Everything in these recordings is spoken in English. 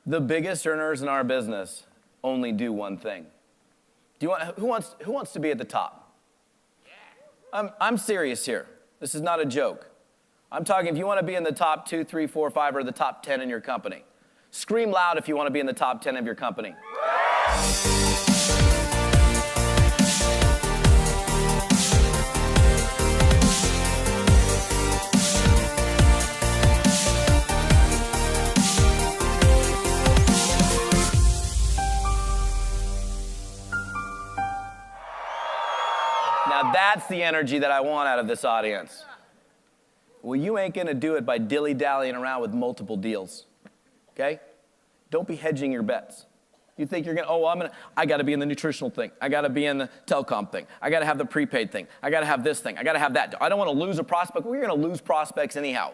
The biggest earners in our business only do one thing. Who wants to be at the top? I'm serious here. This is not a joke. I'm talking if you want to be in the top 2, 3, 4, 5, or the top 10 in your company. Scream loud if you want to be in the top 10 of your company. Now that's the energy that I want out of this audience. Well, you ain't gonna do it by dilly-dallying around with multiple deals, okay? Don't be hedging your bets. You think you're gonna, I gotta be in the nutritional thing. I gotta be in the telecom thing. I gotta have the prepaid thing. I gotta have this thing. I gotta have that. I don't wanna lose a prospect. Well, you're gonna lose prospects anyhow.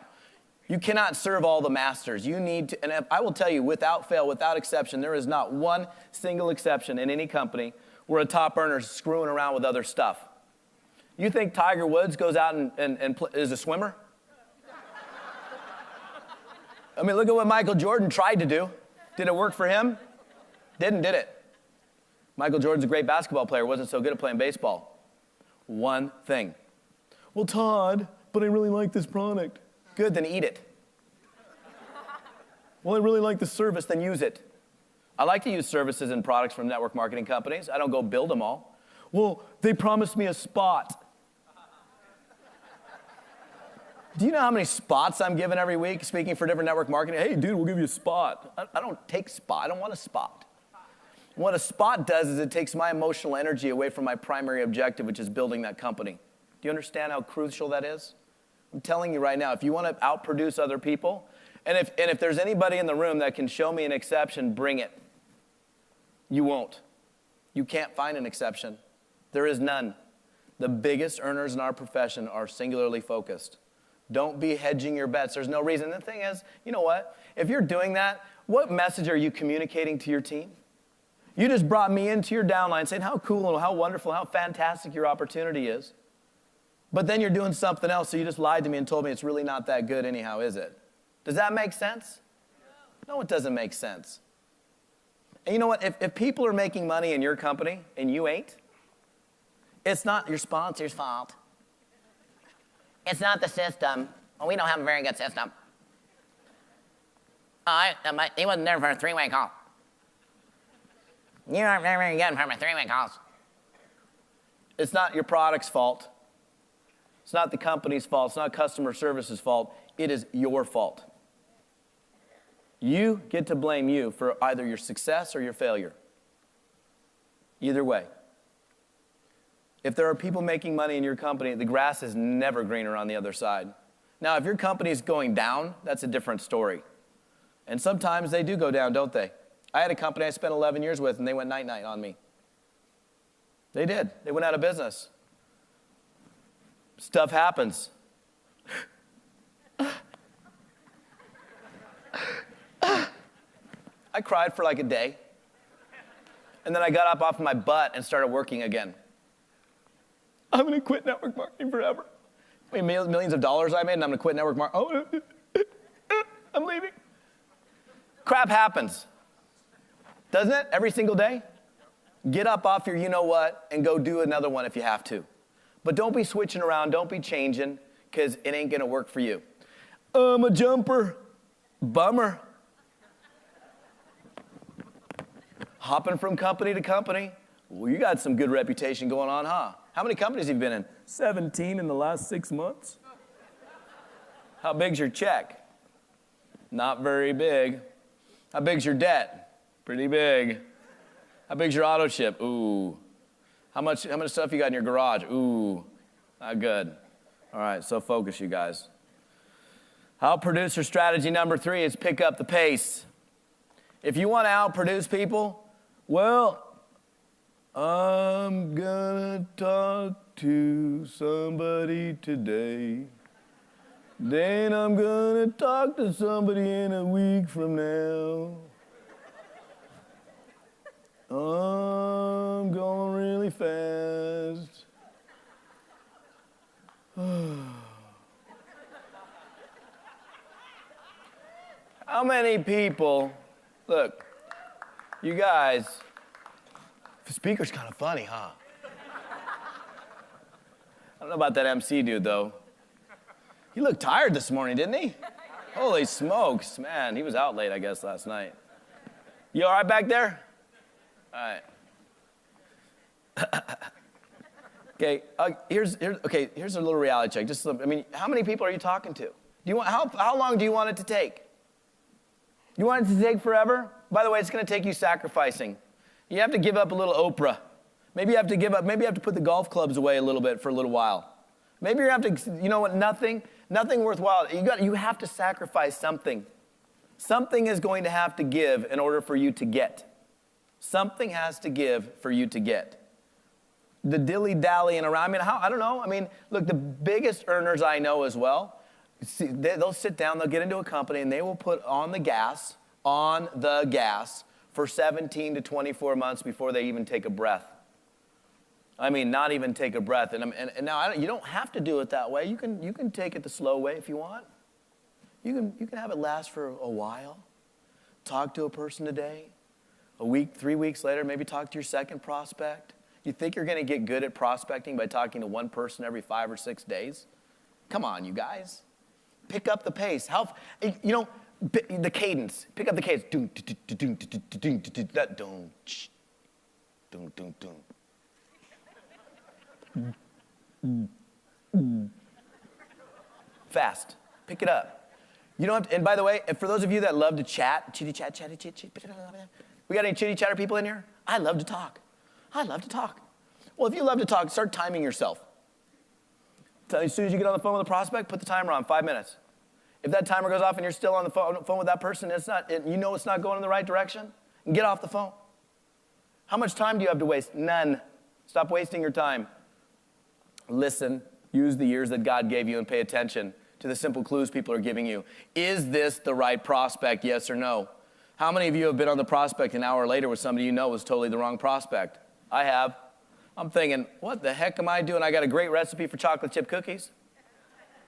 You cannot serve all the masters. You need to, and I will tell you, without fail, without exception, there is not one single exception in any company where a top earner is screwing around with other stuff. You think Tiger Woods goes out and is a swimmer? I mean, look at what Michael Jordan tried to do. Did it work for him? Didn't, did it? Michael Jordan's a great basketball player, wasn't so good at playing baseball. One thing. Well, Todd, but I really like this product. Good, then eat it. Well, I really like the service, then use it. I like to use services and products from network marketing companies. I don't go build them all. Well, they promised me a spot. Do you know how many spots I'm given every week speaking for different network marketing? Hey, dude, we'll give you a spot. I don't take spot. I don't want a spot. What a spot does is it takes my emotional energy away from my primary objective, which is building that company. Do you understand how crucial that is? I'm telling you right now, if you want to outproduce other people, and if there's anybody in the room that can show me an exception, bring it. You won't. You can't find an exception. There is none. The biggest earners in our profession are singularly focused. Don't be hedging your bets. There's no reason. The thing is, you know what? If you're doing that, what message are you communicating to your team? You just brought me into your downline saying how cool and how wonderful, how fantastic your opportunity is. But then you're doing something else, so you just lied to me and told me it's really not that good anyhow, is it? Does that make sense? No, it doesn't make sense. And you know what? If people are making money in your company and you ain't, it's not your sponsor's fault. It's not the system. Well, we don't have a very good system. He wasn't there for a three-way call. You aren't very good for my three-way calls. It's not your product's fault. It's not the company's fault. It's not customer service's fault. It is your fault. You get to blame you for either your success or your failure. Either way. If there are people making money in your company, the grass is never greener on the other side. Now, if your company is going down, that's a different story. And sometimes they do go down, don't they? I had a company I spent 11 years with, and they went night-night on me. They did. They went out of business. Stuff happens. I cried for like a day. And then I got up off my butt and started working again. I'm going to quit network marketing forever. I mean, millions of dollars I made, and I'm going to quit network marketing. Oh, I'm leaving. Crap happens. Doesn't it? Every single day? Get up off your you-know-what and go do another one if you have to. But don't be switching around. Don't be changing, because it ain't going to work for you. I'm a jumper. Bummer. Hopping from company to company. Well, you got some good reputation going on, huh? How many companies have you been in? 17 in the last 6 months. How big's your check? Not very big. How big's your debt? Pretty big. How big's your auto ship? Ooh. How much stuff you got in your garage? Ooh. Not good. All right, so focus, you guys. Outproducer strategy number 3 is pick up the pace. If you want to outproduce people, well, I'm gonna talk to somebody today. Then I'm gonna talk to somebody in a week from now. I'm going really fast. How many people, Look, you guys, the speaker's kind of funny, huh? I don't know about that MC dude, though. He looked tired this morning, didn't he? Holy smokes, man. He was out late, I guess, last night. You all right back there? All right. Okay, here's a little reality check. How many people are you talking to? How long do you want it to take? You want it to take forever? By the way, it's going to take you sacrificing. You have to give up a little Oprah. Maybe you have to put the golf clubs away a little bit for a little while. Maybe you have to, you know what, nothing worthwhile. You have to sacrifice something. Something is going to have to give in order for you to get. Something has to give for you to get. The dilly-dallying around, I don't know. Look, the biggest earners I know as well, they'll sit down, they'll get into a company, and they will put on the gas for 17 to 24 months before they even take a breath. Not even take a breath. And now you don't have to do it that way. You can take it the slow way if you want. You can have it last for a while. Talk to a person today. A week, 3 weeks later, maybe talk to your second prospect. You think you're going to get good at prospecting by talking to one person every 5 or 6 days? Come on, you guys. Pick up the pace. The cadence. Pick up the cadence. That fast. Pick it up. You don't have to, and by the way, for those of you that love to chat, chitty chat, we got any chitty chatter people in here? I love to talk. Well, if you love to talk, start timing yourself. As soon as you get on the phone with a prospect, put the timer on, 5 minutes. If that timer goes off and you're still on the phone with that person, you know it's not going in the right direction, get off the phone. How much time do you have to waste? None. Stop wasting your time. Listen, use the ears that God gave you and pay attention to the simple clues people are giving you. Is this the right prospect, yes or no? How many of you have been on the prospect an hour later with somebody you know was totally the wrong prospect? I have. I'm thinking, what the heck am I doing? I got a great recipe for chocolate chip cookies.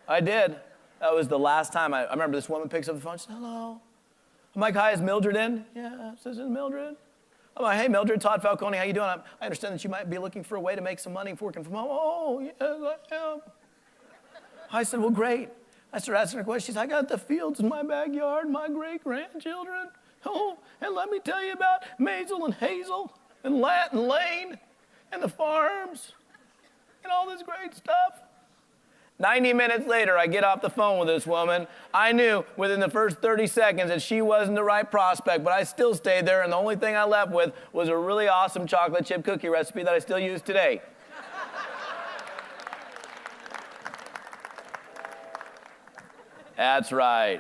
I did. That was the last time. I remember this woman picks up the phone and says, hello. I'm like, hi, is Mildred in? Yeah, this is Mildred. I'm like, hey, Mildred, Todd Falcone, how you doing? I understand that you might be looking for a way to make some money working from home. Oh, yes, I am. I said, well, great. I started asking her questions. I got the fields in my backyard, my great-grandchildren. Oh, and let me tell you about Maisel and Hazel and Lat and Lane and the farms and all this great stuff. 90 minutes later, I get off the phone with this woman. I knew within the first 30 seconds that she wasn't the right prospect, but I still stayed there, and the only thing I left with was a really awesome chocolate chip cookie recipe that I still use today. That's right.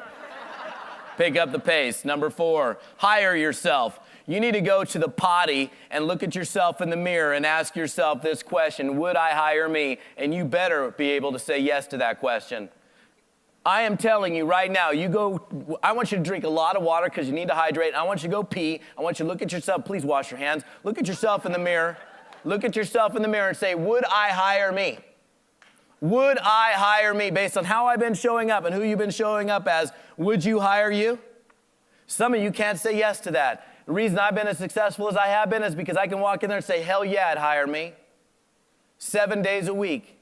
Pick up the pace. Number 4, hire yourself. You need to go to the potty and look at yourself in the mirror and ask yourself this question, would I hire me? And you better be able to say yes to that question. I am telling you right now, I want you to drink a lot of water because you need to hydrate. I want you to go pee. I want you to look at yourself. Please wash your hands. Look at yourself in the mirror. Look at yourself in the mirror and say, would I hire me? Would I hire me? Based on how I've been showing up and who you've been showing up as, would you hire you? Some of you can't say yes to that. The reason I've been as successful as I have been is because I can walk in there and say, hell yeah, I'd hire me. 7 days a week.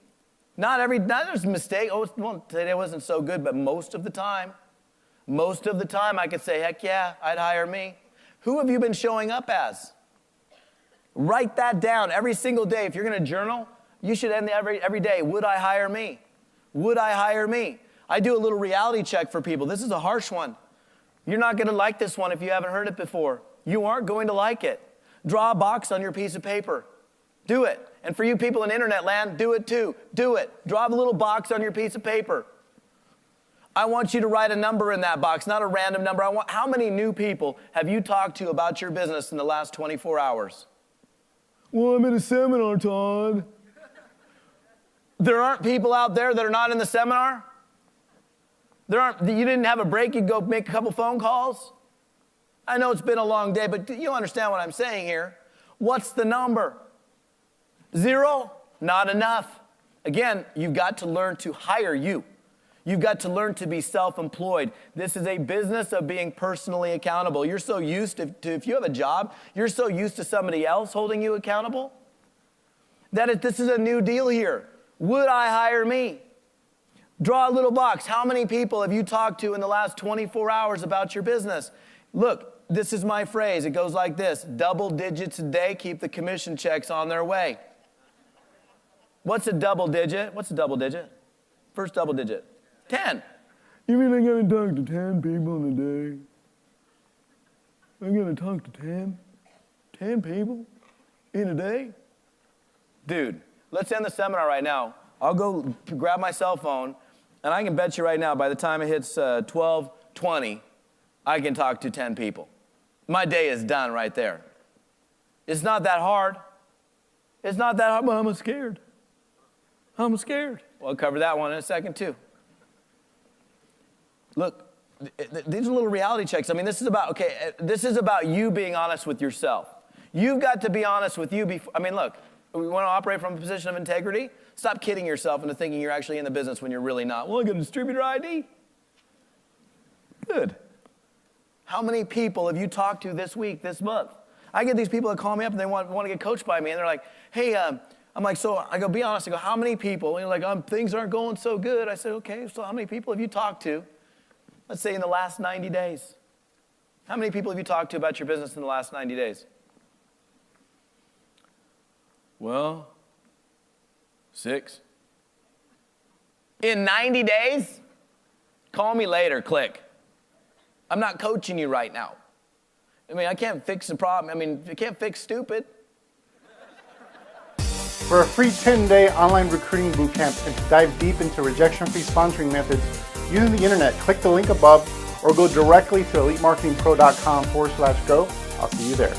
Not there's a mistake. Oh, well, today wasn't so good, but most of the time I could say, heck yeah, I'd hire me. Who have you been showing up as? Write that down every single day. If you're going to journal, you should end every day, would I hire me? Would I hire me? I do a little reality check for people. This is a harsh one. You're not going to like this one if you haven't heard it before. You aren't going to like it. Draw a box on your piece of paper. Do it. And for you people in internet land, do it too. Do it. Draw the little box on your piece of paper. I want you to write a number in that box, not a random number. How many new people have you talked to about your business in the last 24 hours? Well, I'm at a seminar, Todd. There aren't people out there that are not in the seminar? You didn't have a break, you'd go make a couple phone calls? I know it's been a long day, but you understand what I'm saying here. What's the number? 0? Not enough. Again, you've got to learn to hire you. You've got to learn to be self-employed. This is a business of being personally accountable. You're so used to, if you have a job, you're so used to somebody else holding you accountable that this is a new deal here. Would I hire me? Draw a little box. How many people have you talked to in the last 24 hours about your business? Look, this is my phrase. It goes like this: double digits a day keep the commission checks on their way. What's a double digit? What's a double digit? First double digit. 10. You mean I'm going to talk to 10 people in a day? I'm going to talk to 10 people in a day? Dude, let's end the seminar right now. I'll go grab my cell phone, and I can bet you right now, by the time it hits 12:20, I can talk to 10 people. My day is done right there. It's not that hard. It's not that hard, but I'm scared. I'm scared. Well, I'll cover that one in a second, too. Look, these are little reality checks. I mean, this is about you being honest with yourself. You've got to be honest with you before. I mean, look, we want to operate from a position of integrity. Stop kidding yourself into thinking you're actually in the business when you're really not. Well, I got a distributor ID. Good. How many people have you talked to this week, this month? I get these people that call me up and they want to get coached by me, and they're like, hey, I'm like, so I go, be honest. I go, how many people? And they're like, things aren't going so good. I said, okay, so how many people have you talked to? Let's say in the last 90 days. How many people have you talked to about your business in the last 90 days? Well, 6. In 90 days? Call me later, click. I'm not coaching you right now. I mean, I can't fix the problem. I mean, you can't fix stupid. For a free 10-day online recruiting bootcamp and to dive deep into rejection-free sponsoring methods using the internet, click the link above or go directly to elitemarketingpro.com/go. I'll see you there.